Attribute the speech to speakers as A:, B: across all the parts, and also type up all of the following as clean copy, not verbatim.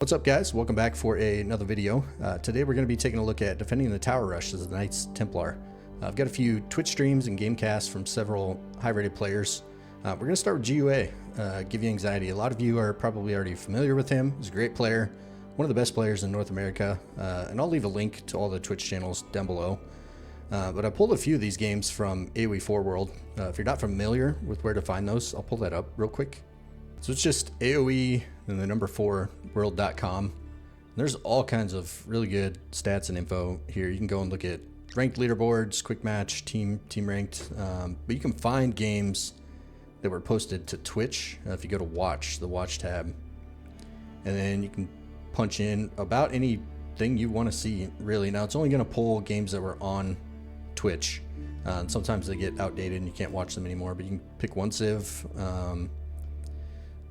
A: What's up, guys? Welcome back for another video. Today we're going to be taking a look at defending the tower rush as the Knights Templar. I've got a few Twitch streams and game casts from several high-rated players. We're going to start with GUA, Give You Anxiety. A lot of you are probably already familiar with him. He's a great player, one of the best players in North America, and I'll leave a link to all the Twitch channels down below. But I pulled a few of these games from AOE 4 World. If you're not familiar with where to find those, I'll pull that up real quick. So it's just AOE and the number 4 world.com. There's all kinds of really good stats and info here. You can go and look at ranked leaderboards, quick match, team ranked. But you can find games that were posted to Twitch if you go to watch, the watch tab. And then you can punch in about anything you want to see, really. Now, it's only going to pull games that were on Twitch. And sometimes they get outdated and you can't watch them anymore, but you can pick one civ.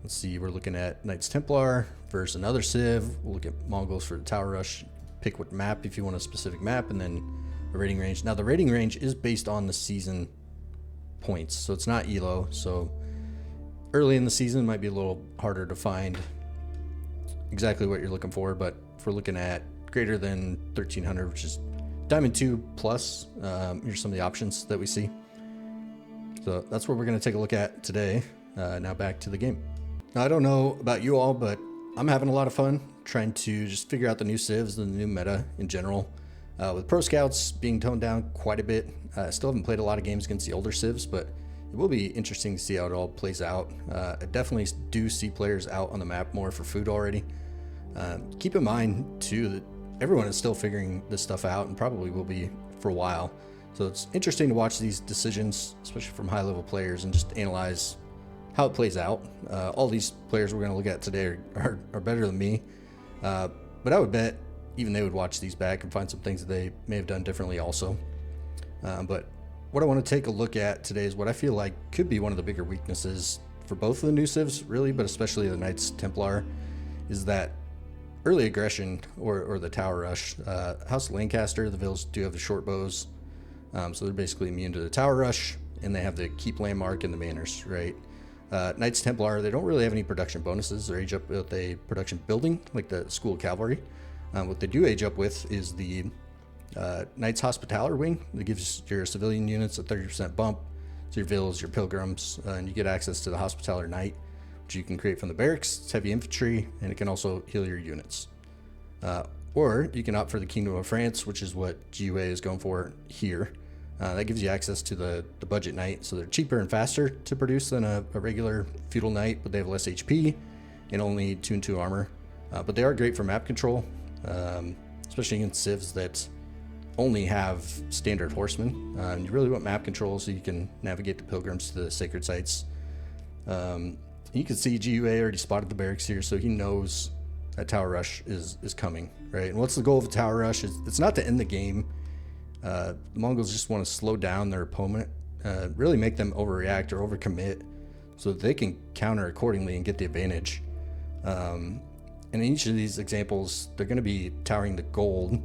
A: Let's see, we're looking at Knights Templar versus another civ. We'll look at Mongols for the tower rush. Pick what map if you want a specific map, and then a rating range. Now, the rating range is based on the season points, so it's not ELO. So early in the season, it might be a little harder to find exactly what you're looking for, but if we're looking at greater than 1300, which is Diamond 2 plus, here's some of the options that we see. So that's what we're going to take a look at today. Now back to the game. Now, I don't know about you all, but I'm having a lot of fun trying to just figure out the new civs and the new meta in general. With Pro Scouts being toned down quite a bit, I still haven't played a lot of games against the older civs, but it will be interesting to see how it all plays out. I definitely do see players out on the map more for food already. Keep in mind, too, that everyone is still figuring this stuff out and probably will be for a while. So it's interesting to watch these decisions, especially from high-level players, and just analyze how it plays out. All these players we're going to look at today are better than me, but I would bet even they would watch these back and find some things that they may have done differently also. But what I want to take a look at today is what I feel like could be one of the bigger weaknesses for both of the new civs, really, but especially the Knights Templar, is that early aggression or the tower rush. House of Lancaster, the Vills do have the short bows, so they're basically immune to the tower rush, and they have the keep landmark and the manners, right? Knights Templar, they don't really have any production bonuses. They age up with a production building, like the School of Cavalry. What they do age up with is the Knights Hospitaller wing that gives your civilian units a 30% bump. So your Vills, your Pilgrims, and you get access to the Hospitaller Knight, which you can create from the barracks. It's heavy infantry, and it can also heal your units. Or you can opt for the Kingdom of France, which is what GUA is going for here. That gives you access to the budget knight, so they're cheaper and faster to produce than a regular feudal knight, but they have less HP and only 2 and 2 armor. But they are great for map control, especially against civs that only have standard horsemen. And you really want map control so you can navigate the pilgrims to the sacred sites. You can see GUA already spotted the barracks here, so he knows that tower rush is coming, right? And what's the goal of a tower rush? It's not to end the game. The Mongols just want to slow down their opponent, really make them overreact or overcommit so that they can counter accordingly and get the advantage. And in each of these examples, they're going to be towering the gold.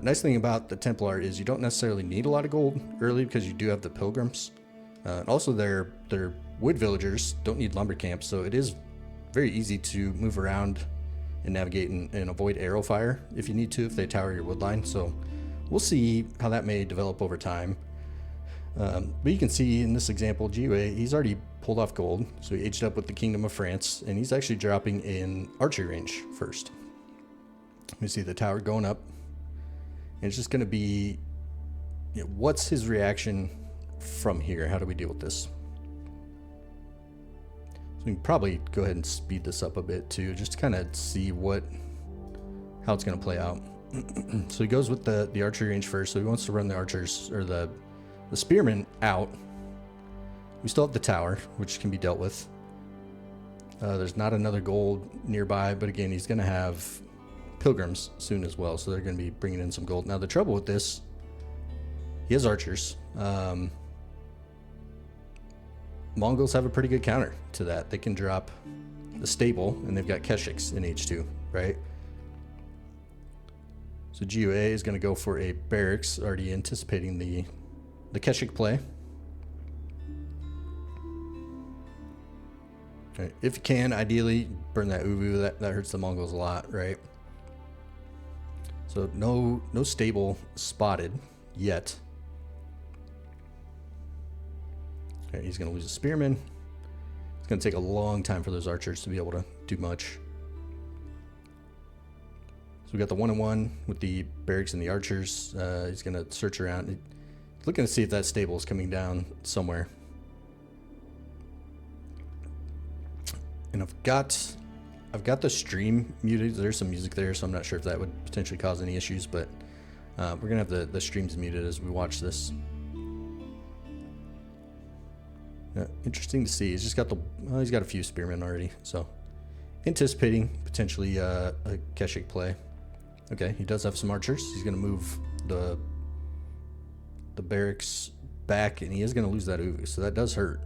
A: Nice thing about the Templar is you don't necessarily need a lot of gold early because you do have the pilgrims. Also, their wood villagers don't need lumber camps, so it is very easy to move around and navigate and avoid arrow fire if you need to, if they tower your wood line. So we'll see how that may develop over time. But you can see in this example, GUA, he's already pulled off gold. So he aged up with the Kingdom of France, and he's actually dropping in archery range first. We see the tower going up. And it's just going to be, what's his reaction from here? How do we deal with this? So we can probably go ahead and speed this up a bit too, just to kind of see how it's going to play out. So he goes with the archery range first. So he wants to run the archers or the spearmen out. We still have the tower, which can be dealt with. There's not another gold nearby, but again, he's going to have pilgrims soon as well, so they're going to be bringing in some gold. Now, the trouble with this, he has archers. Mongols have a pretty good counter to that. They can drop the stable, and they've got Keshiks in H2, right? So GUA is going to go for a barracks, already anticipating the Keshik play. Okay. If you can, ideally burn that uvu. That hurts the Mongols a lot, right? So no stable spotted yet. Okay, he's gonna lose a spearman. It's gonna take a long time for those archers to be able to do much. So we got the 1-on-1 with the barracks and the archers. He's gonna search around, he's looking to see if that stable is coming down somewhere. And I've got the stream muted. There's some music there, so I'm not sure if that would potentially cause any issues, but we're gonna have the streams muted as we watch this. Interesting to see. He's just got he's got a few spearmen already, so anticipating potentially a Keshik play. Okay, he does have some archers. He's gonna move the barracks back, and he is gonna lose that uvu, so that does hurt.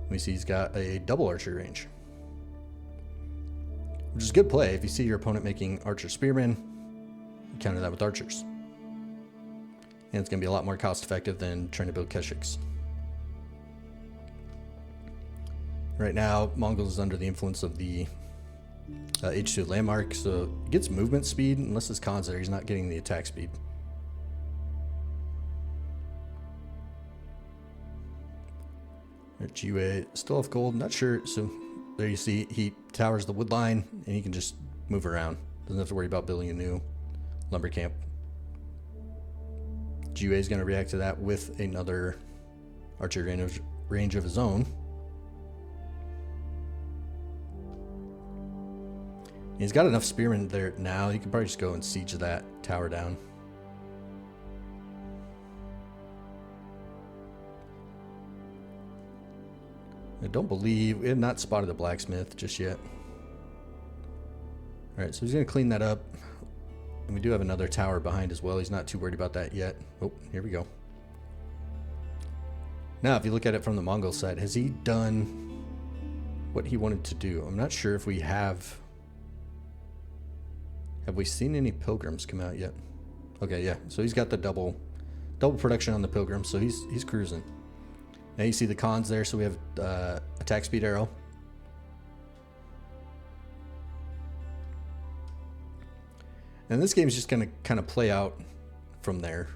A: We see he's got a double archer range, which is a good play. If you see your opponent making archer spearmen, you counter that with archers. And it's going to be a lot more cost effective than trying to build Keshiks. Right now, Mongols is under the influence of the H2 landmark, so he gets movement speed. Unless his Khan's there, he's not getting the attack speed. GUA still have gold, not sure. So there you see he towers the wood line and he can just move around. Doesn't have to worry about building a new lumber camp. GUA is going to react to that with another archer range of his own. He's got enough spearmen there now. He can probably just go and siege that tower down. I don't believe we have not spotted the blacksmith just yet. All right, so he's going to clean that up. And we do have another tower behind as well. He's not too worried about that yet. Oh, here we go. Now, if you look at it from the Mongol side, has he done what he wanted to do? I'm not sure if we have. Have we seen any pilgrims come out yet? Okay, yeah. So he's got the double production on the pilgrims, so he's cruising. Now you see the Khans there, so we have attack speed arrow. And this game is just going to kind of play out from there.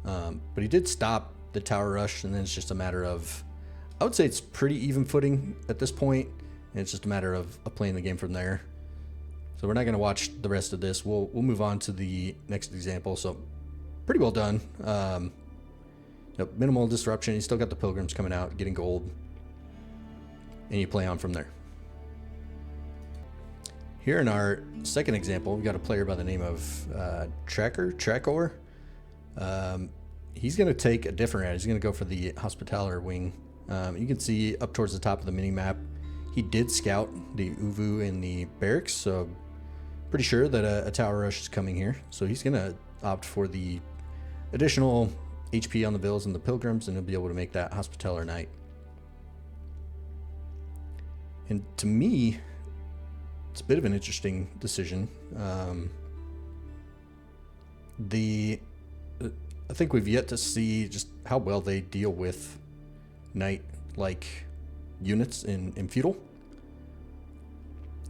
A: But he did stop the tower rush, and then it's just a matter of, I would say it's pretty even footing at this point, and it's just a matter of playing the game from there. So we're not going to watch the rest of this. We'll move on to the next example. So pretty well done. Minimal disruption. You still got the pilgrims coming out, getting gold, and you play on from there. Here in our second example, we've got a player by the name of Trackor. He's going to take a different route. He's going to go for the Hospitaller wing. You can see up towards the top of the mini map, he did scout the uvu in the barracks, so pretty sure that a tower rush is coming here. So he's going to opt for the additional HP on the villas and the pilgrims, and he'll be able to make that Hospitaller knight. And to me, it's a bit of an interesting decision. I think we've yet to see just how well they deal with knight-like units in feudal,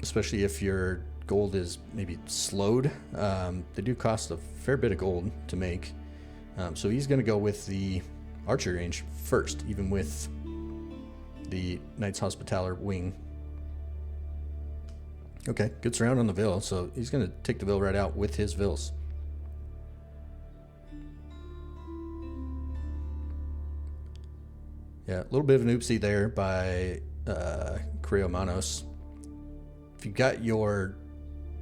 A: especially if your gold is maybe slowed. They do cost a fair bit of gold to make. So he's going to go with the archer range first, even with the Knight's Hospitaller wing. Okay, good surround on the Vil, so he's going to take the Vil right out with his Vils. Yeah, a little bit of an oopsie there by Manos. If you've got your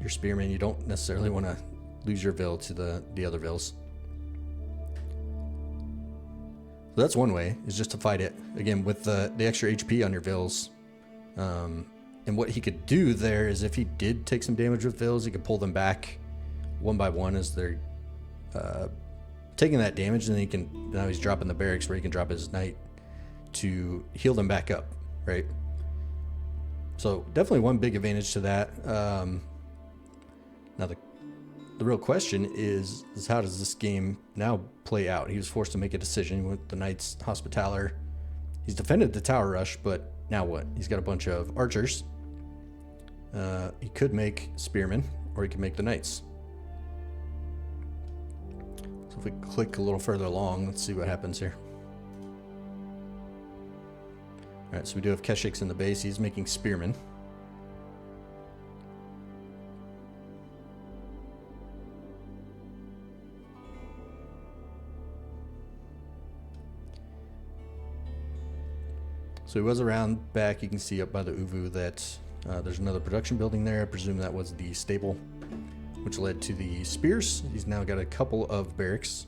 A: spearman, you don't necessarily want to lose your Vil to the other Vils. So that's one way, is just to fight it. Again, with the extra HP on your Vils. And what he could do there is if he did take some damage with Vils, he could pull them back one by one as they're taking that damage, and then now he's dropping the barracks where he can drop his knight to heal them back up, right? So definitely one big advantage to that. Now the real question is how does this game now play out? He was forced to make a decision with the Knight's Hospitaller He's defended the tower rush, but now what? He's got a bunch of archers. He could make spearmen, or he could make the knights. So if we click a little further along, let's see what happens here. Alright, so we do have Keshiks in the base. He's making spearmen. So he was around back. You can see up by the Uvu that there's another production building there. I presume that was the stable, which led to the spears. He's now got a couple of barracks.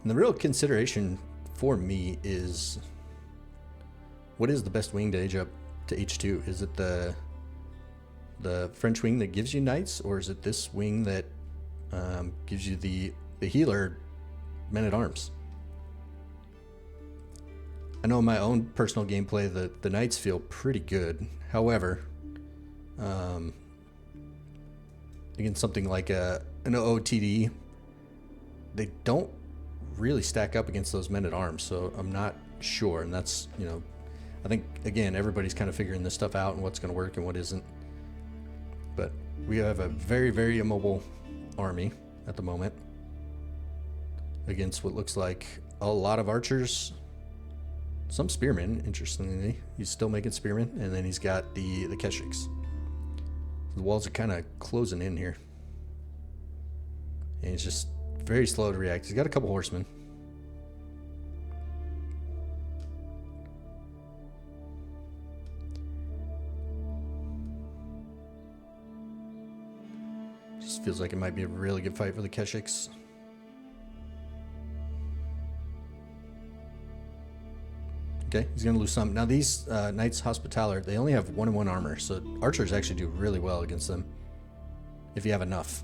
A: And the real consideration for me is, what is the best wing to age up to H2? Is it the French wing that gives you knights, or is it this wing that gives you the healer men-at-arms? I know in my own personal gameplay the knights feel pretty good. However, against something like an OOTD, they don't really stack up against those men-at-arms, so I'm not sure. And that's, you know, I think, again, everybody's kind of figuring this stuff out and what's going to work and what isn't. But we have a very, very immobile army at the moment against what looks like a lot of archers, some spearmen. Interestingly, he's still making spearmen, and then he's got the Keshiks. The walls are kind of closing in here, and he's just very slow to react. He's got a couple horsemen. Just feels like it might be a really good fight for the Keshiks. Okay, he's going to lose some. Now these Knights Hospitaller, they only have 1-in-1 armor, so archers actually do really well against them if you have enough.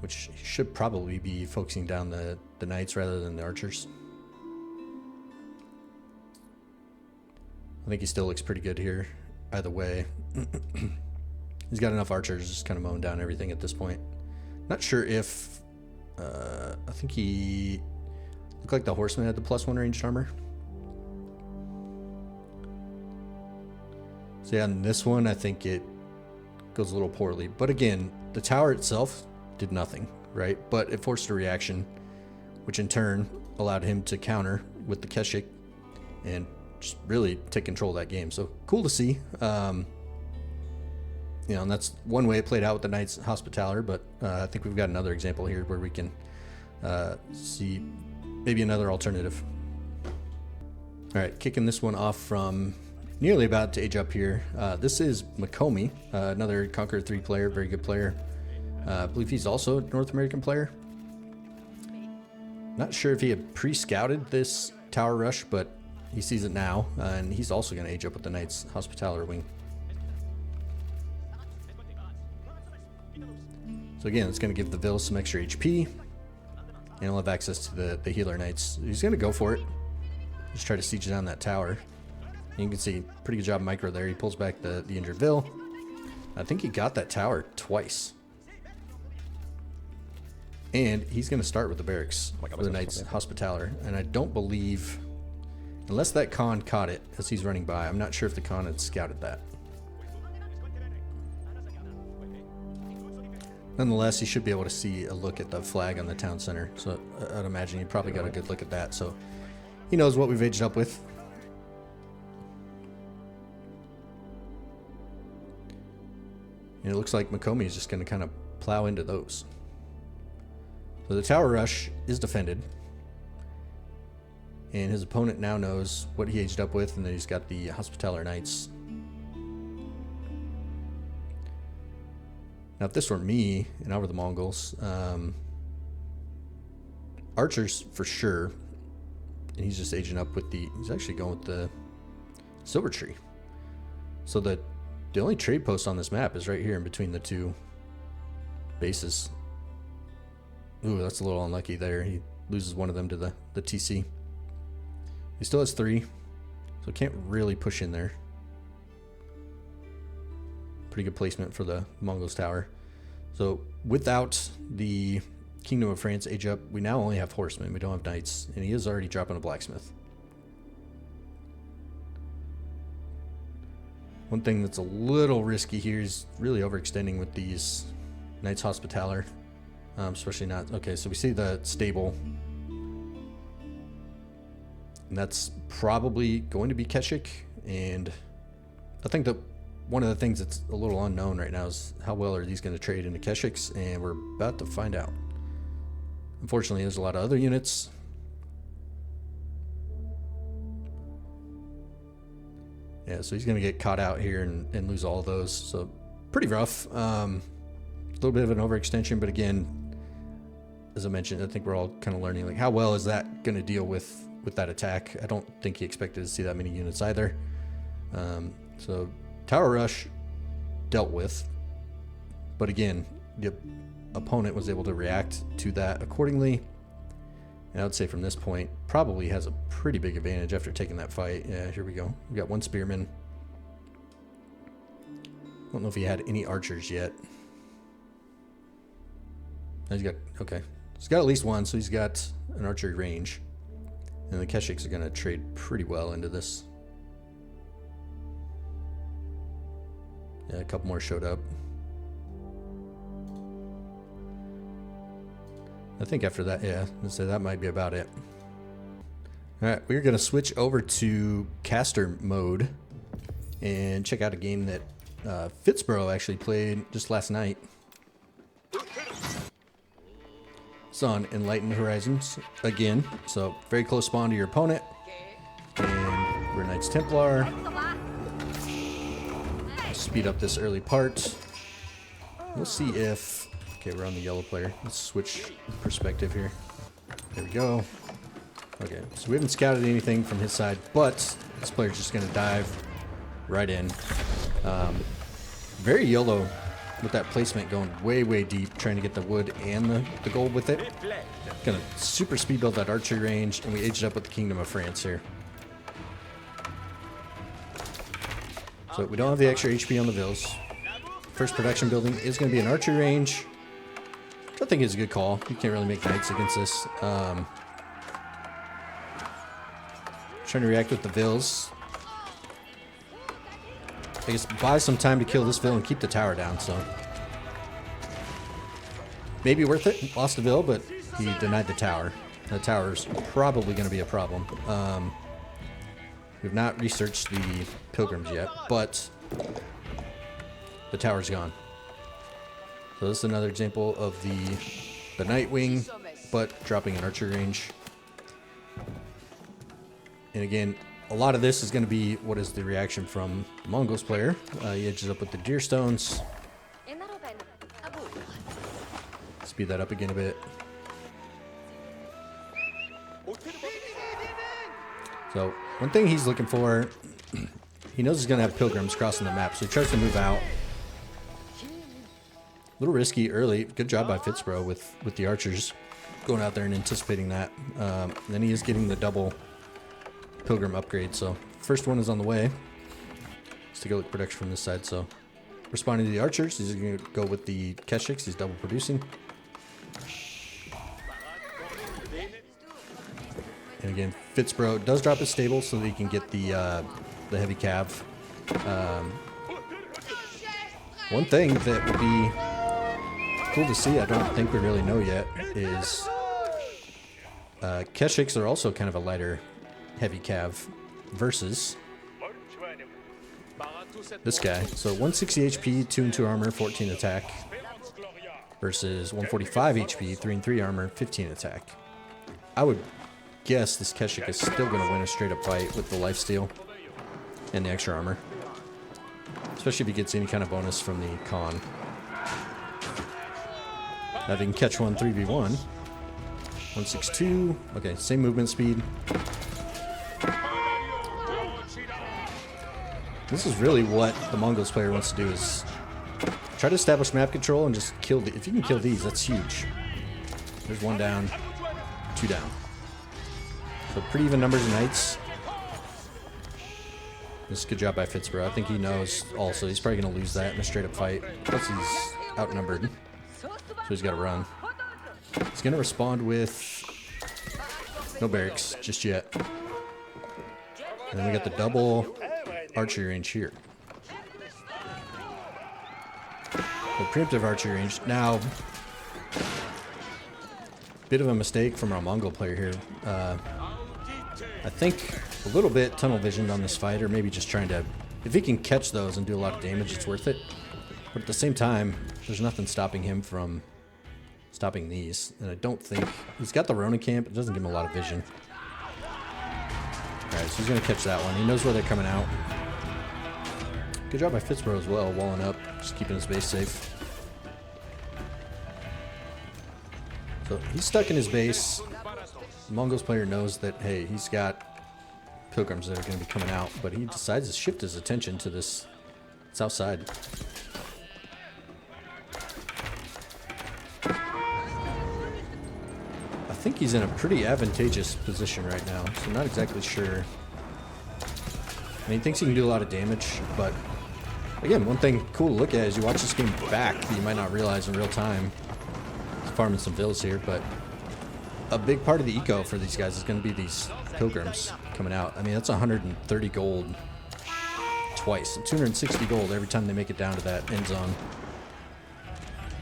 A: Which should probably be focusing down the knights rather than the archers. I think he still looks pretty good here either way. He's got enough archers just kind of mowing down everything at this point. Not sure if I think he looked like the horseman had the +1 ranged armor. So yeah, on this one I think it goes a little poorly, but again, the tower itself did nothing, right? But it forced a reaction, which in turn allowed him to counter with the Keshik and just really take control of that game. So cool to see. You know, and that's one way it played out with the Knights Hospitaller, but I think we've got another example here where we can see maybe another alternative. All right, kicking this one off from nearly about to age up here. This is Makomi, another Conqueror 3 player, very good player. I believe he's also a North American player. Not sure if he had pre-scouted this tower rush, but he sees it now, and he's also going to age up with the Knights Hospitaller wing. So again, it's going to give the Vil some extra HP, and he'll have access to the healer knights. He's going to go for it. Just try to siege down that tower. And you can see, pretty good job micro there. He pulls back the injured Vil. I think he got that tower twice. And he's going to start with the barracks for the Knights Hospitaller. And I don't believe, unless that Khan caught it as he's running by, I'm not sure if the Khan had scouted that. Nonetheless, he should be able to see a look at the flag on the town center. So I'd imagine he probably got a good look at that. So he knows what we've aged up with. And it looks like Makomi is just going to kind of plow into those. So the tower rush is defended. And his opponent now knows what he aged up with, and then he's got the Hospitaller Knights. Now, if this were me and I were the Mongols, archers for sure. And he's just aging up with he's actually going with the Silver Tree. So the only trade post on this map is right here in between the two bases. Ooh, that's a little unlucky there. He loses one of them to the TC. He still has 3, so can't really push in there. Pretty good placement for the Mongols tower. So without the Kingdom of France age up, we now only have horsemen. We don't have knights, and he is already dropping a blacksmith. One thing that's a little risky here is really overextending with these Knights Hospitaller. Especially not... Okay, so we see the stable. And that's probably going to be Keshik. And I think that one of the things that's a little unknown right now is how well are these going to trade into Keshiks, and we're about to find out. Unfortunately, there's a lot of other units. Yeah, so he's going to get caught out here and lose all of those. So pretty rough. A little bit of an overextension, but again, as I mentioned, I think we're all kind of learning, like, how well is that going to deal with that attack? I don't think he expected to see that many units either. So Tower Rush dealt with, but again, the opponent was able to react to that accordingly. And I would say from this point, probably has a pretty big advantage after taking that fight. Yeah, here we go. We got one spearman. I don't know if he had any archers yet. He's got, okay. He's got at least one, so he's got an archery range. And the Keshiks are going to trade pretty well into this. Yeah, a couple more showed up. I think after that, yeah, I'd say that might be about it. All right, we're going to switch over to caster mode and check out a game that Fitzborough actually played just last night. It's on Enlightened Horizons again, so very close spawn to your opponent. And we're Knights Templar. Speed up this early part. We'll see if... Okay, we're on the yellow player. Let's switch perspective here. There we go. Okay, so we haven't scouted anything from his side, but this player's just going to dive right in. Very YOLO with that placement, going way, way deep, trying to get the wood and the gold with it. Gonna super speed build that archery range, and we aged up with the Kingdom of France here. So we don't have the extra HP on the Vills. First production building is going to be an archery range. I think it's a good call. You can't really make knights against this. Trying to react with the Vills. I guess buy some time to kill this Vill and keep the tower down, so. Maybe worth it. Lost a Vill, but he denied the tower. The tower's probably going to be a problem. We've not researched the pilgrims yet, but the tower's gone. So this is another example of the Nightwing, but dropping an archery range. And again, a lot of this is going to be what is the reaction from the Mongols player. He edges up with the deer stones. Speed that up again a bit. So one thing he's looking for, he knows he's going to have pilgrims crossing the map, so he tries to move out. A little risky early. Good job by Fitzborough with the archers going out there and anticipating that. Then he is getting the double pilgrim upgrade, so first one is on the way. Let's take a look at production from this side. So responding to the archers, he's going to go with the Keshiks. He's double producing. And again, Fitzborough does drop his stable so that he can get the heavy cav. One thing that would be cool to see, I don't think we really know yet, is Keshiks are also kind of a lighter heavy cav versus this guy. So 160 HP, 2 and 2 armor, 14 attack versus 145 HP, 3 and 3 armor, 15 attack. I would guess this Keshik is still going to win a straight up fight with the lifesteal and the extra armor, especially if he gets any kind of bonus from the con. Now if he can catch one 3v1, 162. Okay, same movement speed. This is really what the Mongols player wants to do, is try to establish map control and just kill the... If you can kill these, that's huge. There's one down, 2 down. So pretty even numbers of knights. This is a good job by Fitzbro. I think he knows also. He's probably going to lose that in a straight-up fight. Plus, he's outnumbered. So he's got to run. He's going to respond with no barracks just yet. And then we got the double archery range here. The preemptive archery range. Now, bit of a mistake from our Mongol player here. I think a little bit tunnel visioned on this fight, or maybe just trying to, if he can catch those and do a lot of damage, it's worth it. But at the same time, there's nothing stopping him from stopping these. And I don't think, he's got the Rona camp, it doesn't give him a lot of vision. Alright, so he's going to catch that one. He knows where they're coming out. Good job by Fitzbro as well, walling up, just keeping his base safe. So he's stuck in his base. The Mongols player knows that, hey, he's got pilgrims that are going to be coming out, but he decides to shift his attention to this south side. I think he's in a pretty advantageous position right now, so not exactly sure. I mean, he thinks he can do a lot of damage, but again, one thing cool to look at is you watch this game back that you might not realize in real time. He's farming some villas here, but a big part of the eco for these guys is going to be these pilgrims coming out. I mean, that's 130 gold twice, 260 gold every time they make it down to that end zone.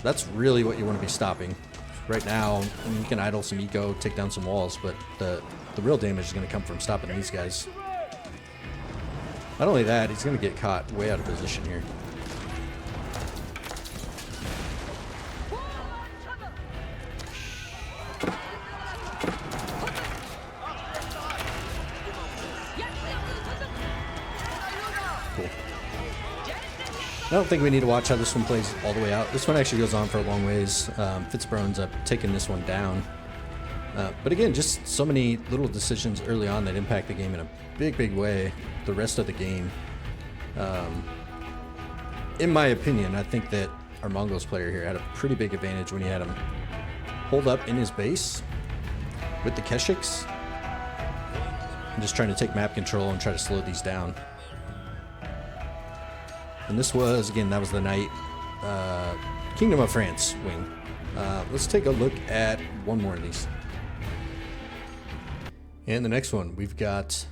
A: That's really what you want to be stopping. Right now, I mean, you can idle some eco, take down some walls, but the real damage is going to come from stopping these guys. Not only that, he's going to get caught way out of position here. I don't think we need to watch how this one plays all the way out. This one actually goes on for a long ways. Fitzbro ends up taking this one down. But again, just so many little decisions early on that impact the game in a big, big way. The rest of the game, in my opinion, I think that our Mongols player here had a pretty big advantage when he had him hold up in his base with the Keshiks and just trying to take map control and try to slow these down. And this was, again, that was the night Kingdom of France wing. Let's take a look at one more of these. And the next one, we've got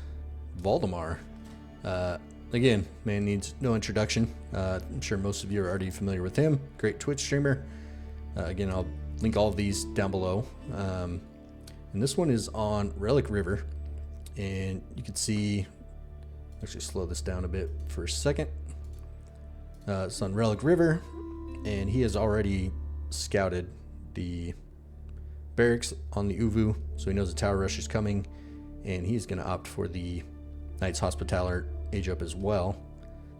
A: Valdemar. Again, man needs no introduction. I'm sure most of you are already familiar with him. Great Twitch streamer. Again, I'll link all of these down below. And this one is on Relic River. And you can see, actually slow this down a bit for a second. It's on Relic River, and he has already scouted the barracks on the Uvu, so he knows the tower rush is coming, and he's going to opt for the Knights Hospitaller age up as well.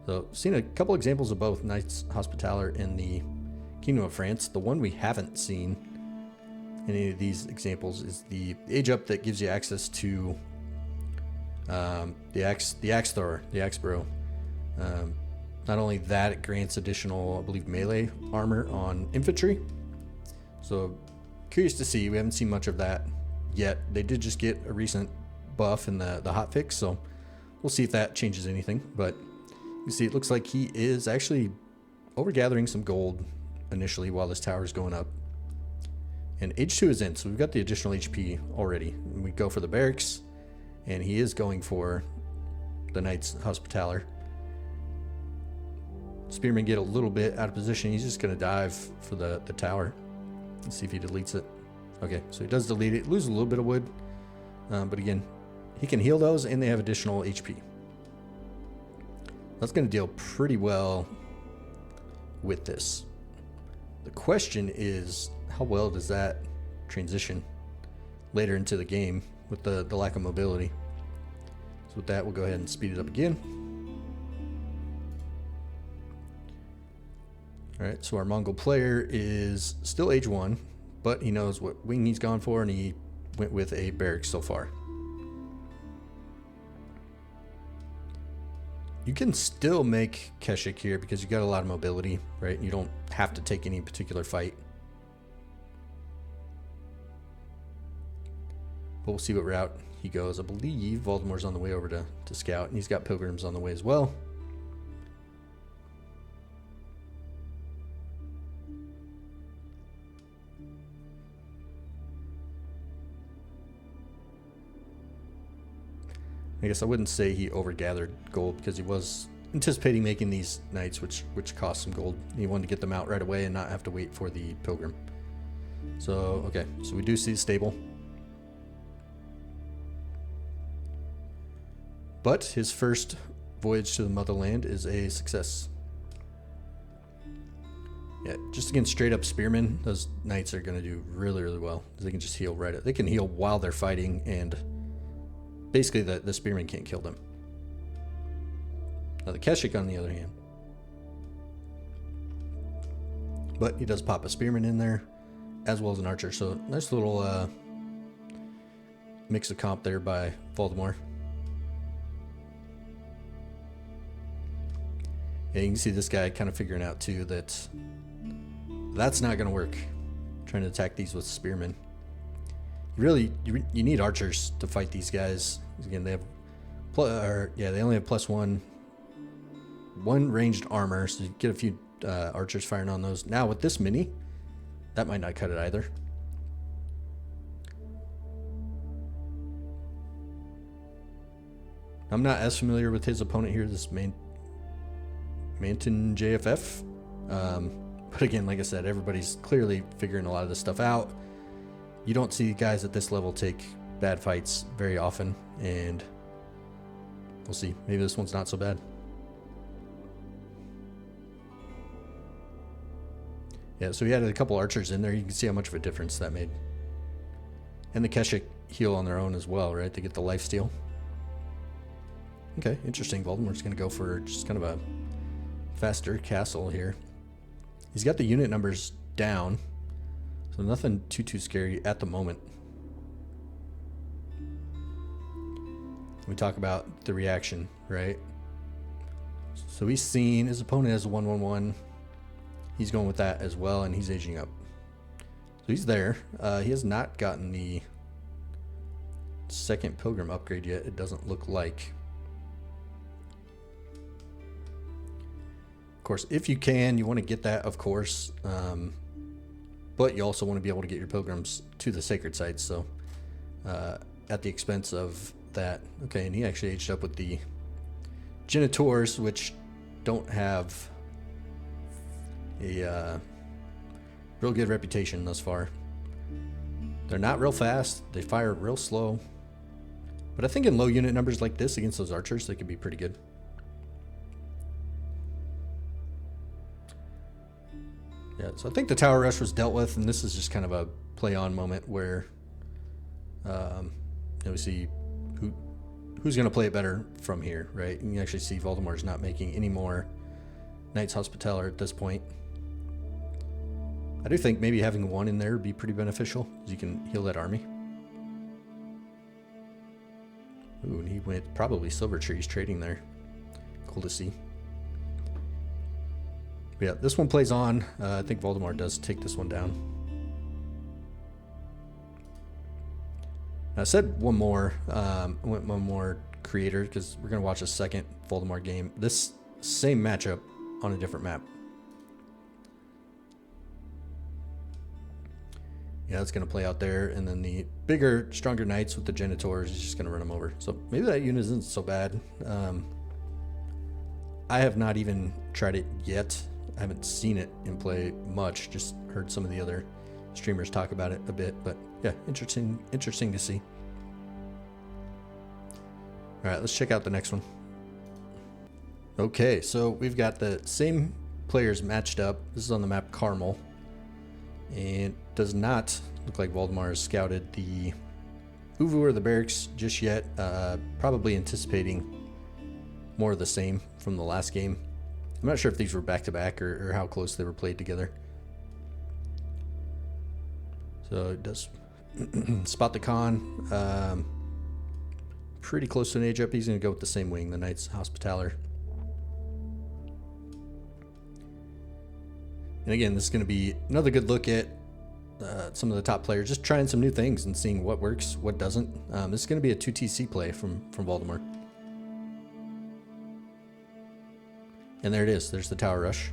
A: So, seen a couple examples of both Knights Hospitaller and the Kingdom of France. The one we haven't seen in any of these examples is the age up that gives you access to the axe thrower, the axe bro. Not only that, it grants additional, I believe, melee armor on infantry. So, curious to see. We haven't seen much of that yet. They did just get a recent buff in the hotfix, so we'll see if that changes anything. But you see, it looks like he is actually overgathering some gold initially while this tower is going up. And age 2 is in, so we've got the additional HP already. And we go for the barracks, and he is going for the Knights Hospitaller. Spearman get a little bit out of position. He's just going to dive for the tower. Let's see if he deletes it. Okay, so he does delete it. Loses a little bit of wood. But again, he can heal those, and they have additional HP. That's going to deal pretty well with this. The question is, how well does that transition later into the game with the lack of mobility? So with that, we'll go ahead and speed it up again. Alright, so our Mongol player is still age 1, but he knows what wing he's gone for, and he went with a barracks so far. You can still make Keshik here because you got a lot of mobility, right? You don't have to take any particular fight. But we'll see what route he goes. I believe Voldemort's on the way over to scout, and he's got pilgrims on the way as well. I guess I wouldn't say he overgathered gold because he was anticipating making these knights, which cost some gold. He wanted to get them out right away and not have to wait for the pilgrim. So, okay, so we do see the stable. But his first voyage to the motherland is a success. Yeah, just against straight up spearmen, those knights are going to do really, really well. They can just heal right up. They can heal while they're fighting, and basically the spearmen can't kill them. Now the Keshik, on the other hand. But he does pop a spearman in there, as well as an archer. So nice little mix of comp there by Voldemort. Yeah, you can see this guy kind of figuring out too that that's not going to work. Trying to attack these with spearmen. Really, you need archers to fight these guys. Again, they have, they only have +1 ranged armor, so you get a few archers firing on those. Now with this mini, that might not cut it either. I'm not as familiar with his opponent here, this Manton JFF. But again, like I said, everybody's clearly figuring a lot of this stuff out. You don't see guys at this level take bad fights very often, and we'll see. Maybe this one's not so bad. Yeah, so he added a couple archers in there. You can see how much of a difference that made. And the Keshik heal on their own as well, right? To get the lifesteal. Okay, interesting. Voldemort's going to go for just kind of a faster castle here. He's got the unit numbers down, so nothing too scary at the moment. We talk about the reaction, right? So he's seen his opponent has a 1/1/1. He's going with that as well, and he's aging up. So he's there. He has not gotten the second pilgrim upgrade yet, it doesn't look like. Of course, if you can, you want to get that, of course. But you also want to be able to get your pilgrims to the sacred sites, so at the expense of that. Okay, and he actually aged up with the Genitors, which don't have a real good reputation thus far. They're not real fast, they fire real slow, but I think in low unit numbers like this against those archers, they could be pretty good. Yeah, so I think the tower rush was dealt with, and this is just kind of a play on moment where we see who's going to play it better from here, right? You can actually see Voldemort's not making any more Knights Hospitaller at this point. I do think maybe having one in there would be pretty beneficial, because you can heal that army. Ooh, and he went probably Silver Trees trading there. Cool to see. But yeah, this one plays on. I think Voldemort does take this one down. I said one more creator, because we're going to watch a second Voldemort game. This same matchup on a different map. Yeah, it's going to play out there, and then the bigger, stronger knights with the Genitors is just going to run them over. So maybe that unit isn't so bad. I have not even tried it yet. I haven't seen it in play much, just heard some of the other streamers talk about it a bit, but yeah, interesting to see. All right, let's check out the next one. Okay, so we've got the same players matched up. This is on the map Carmel, and does not look like Voldemort has scouted the Uvu or the barracks just yet. Probably anticipating more of the same from the last game. I'm not sure if these were back-to-back or how close they were played together. So it does spot the con. Pretty close to an age up. He's going to go with the same wing, the Knights Hospitaller. And again, this is going to be another good look at some of the top players, just trying some new things and seeing what works, what doesn't. This is going to be a 2TC play from Voldemort. And there it is. There's the tower rush.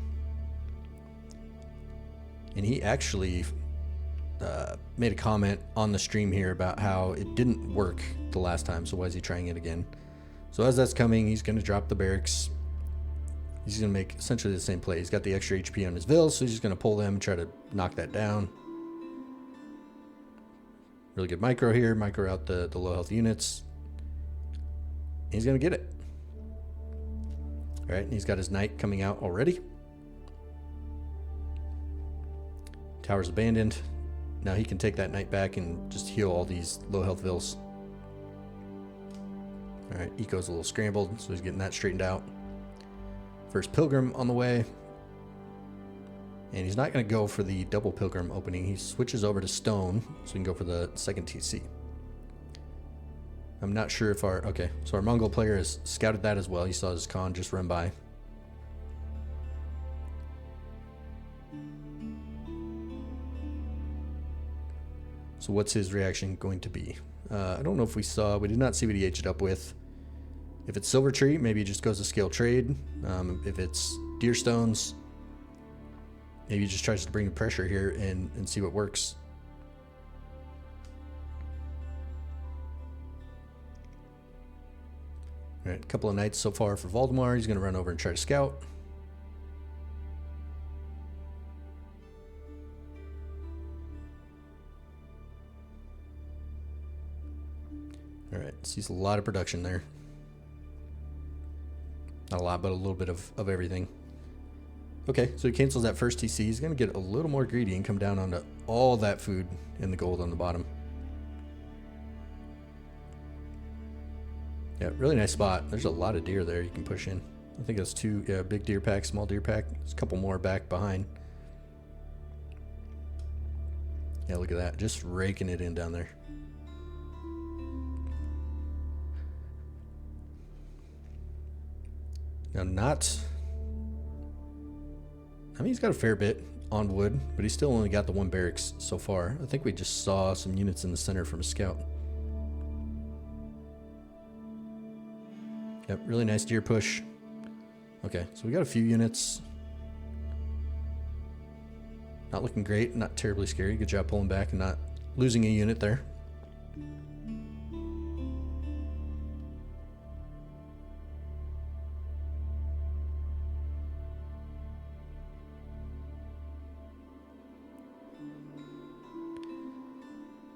A: And he actually made a comment on the stream here about how it didn't work the last time, so why is he trying it again? So as that's coming, he's going to drop the barracks. He's going to make essentially the same play. He's got the extra HP on his vills, so he's just going to pull them, try to knock that down. Really good micro here. Micro out the low health units. He's going to get it. All right, and he's got his knight coming out already. Tower's abandoned. Now he can take that knight back and just heal all these low health vills. All right, Eco's a little scrambled, so he's getting that straightened out. First Pilgrim on the way. And he's not going to go for the double Pilgrim opening. He switches over to Stone, so he can go for the second TC. I'm not sure if our... Okay, so our Mongol player has scouted that as well. He saw his Khan just run by. So what's his reaction going to be? I don't know if we did not see what he aged up with. If it's Silver Tree, maybe he just goes to scale trade. If it's Deer Stones, maybe he just tries to bring the pressure here and see what works. All right, a couple of knights so far for Voldemort. He's going to run over and try to scout. All right, sees a lot of production there. Not a lot, but a little bit of everything. Okay, so he cancels that first TC. He's going to get a little more greedy and come down onto all that food and the gold on the bottom. Yeah, really nice spot. There's a lot of deer there you can push in. I think that's two, yeah, big deer pack, small deer pack. There's a couple more back behind. Yeah, look at that. Just raking it in down there. Now, I mean, he's got a fair bit on wood, but he's still only got the one barracks so far. I think we just saw some units in the center from a scout. Yep, really nice deer push. Okay, so we got a few units. Not looking great, not terribly scary. Good job pulling back and not losing a unit there.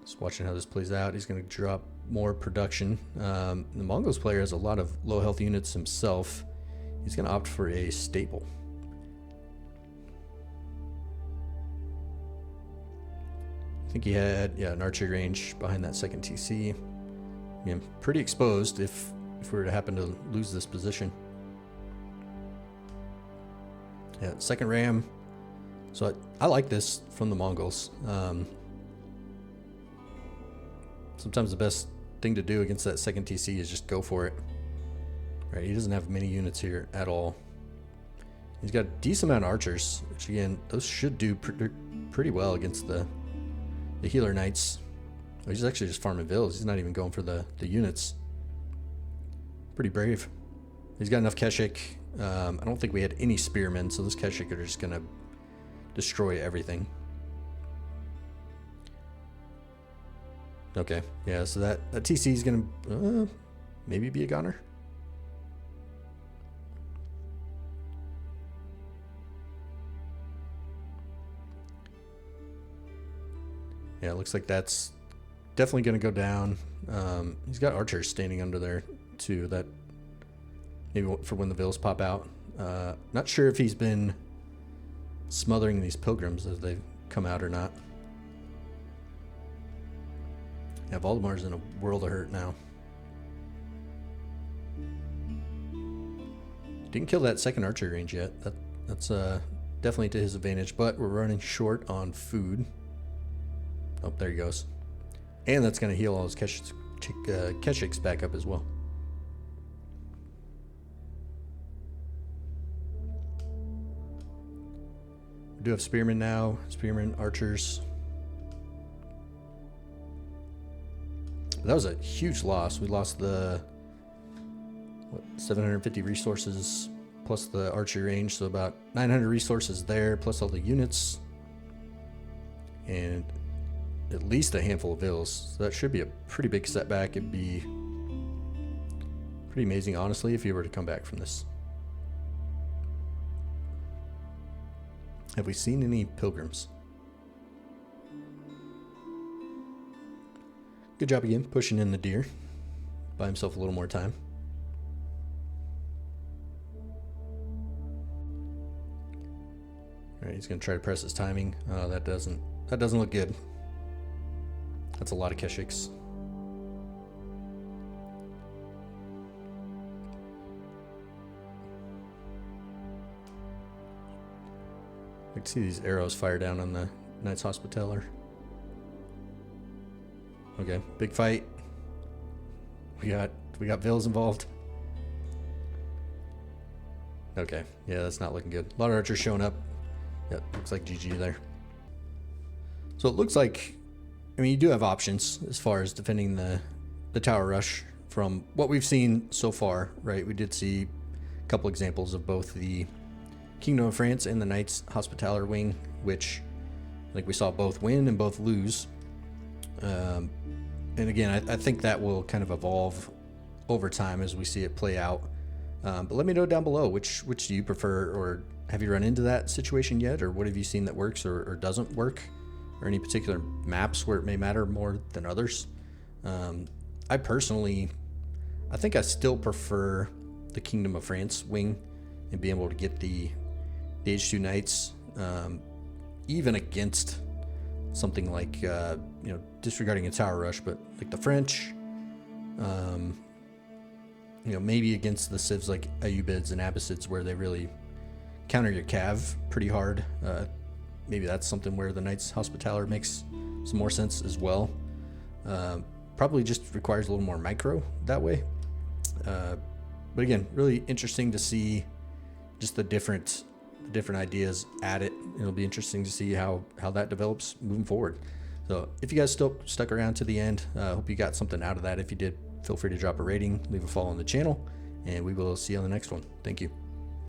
A: Just watching how this plays out. He's going to drop more production. The Mongols player has a lot of low health units himself. He's going to opt for a staple. I think he had, yeah, an archery range behind that second TC. Yeah, pretty exposed if we were to happen to lose this position. Yeah, second ram. So I like this from the Mongols. Sometimes the best thing to do against that second TC is just go for it. Right, he doesn't have many units here at all. He's got a decent amount of archers, which again, those should do pretty well against the healer knights. Oh, he's actually just farming vills. He's not even going for the units. Pretty brave. He's got enough Keshik. I don't think we had any spearmen, so those Keshik are just gonna destroy everything. Okay, yeah, so that TC is gonna maybe be a goner. Yeah, it looks like that's definitely going to go down. He's got archers standing under there too. That maybe for when the vills pop out. Not sure if he's been smothering these pilgrims as they come out or not. Yeah, Voldemar's in a world of hurt now. Didn't kill that second archery range yet. That's definitely to his advantage, but we're running short on food. Oh, there he goes. And that's going to heal all his Keshiks back up as well. We do have spearmen now. Spearmen, archers. That was a huge loss. We lost the 750 resources plus the archery range, so about 900 resources there, plus all the units, and at least a handful of vills. So that should be a pretty big setback. It'd be pretty amazing, honestly, if you were to come back from this. Have we seen any pilgrims? Good job again, pushing in the deer. Buy himself a little more time. All right, he's gonna try to press his timing. That doesn't look good. That's a lot of Keshiks. I can see these arrows fire down on the Knights Hospitaller. Okay, big fight. We got vills involved. Okay, yeah, that's not looking good. A lot of archers showing up. Yep, looks like GG there. So it looks like, I mean, you do have options as far as defending the tower rush from what we've seen so far, right? We did see a couple examples of both the Kingdom of France and the Knights Hospitaller wing, which I think we saw both win and both lose. And again, I think that will kind of evolve over time as we see it play out. But let me know down below, which do you prefer, or have you run into that situation yet, or what have you seen that works or doesn't work, or any particular maps where it may matter more than others? I personally, I think I still prefer the Kingdom of France wing and being able to get the H2 Knights, even against something like, disregarding a tower rush, but like the French, maybe against the civs like Ayyubids and Abbasids, where they really counter your cav pretty hard. Maybe that's something where the Knights Hospitaller makes some more sense as well. Probably just requires a little more micro that way. But again, really interesting to see just the different ideas at it. It'll be interesting to see how that develops moving forward. So if you guys still stuck around to the end, hope you got something out of that. If you did, feel free to drop a rating, leave a follow on the channel, and we will see you on the next one. Thank you.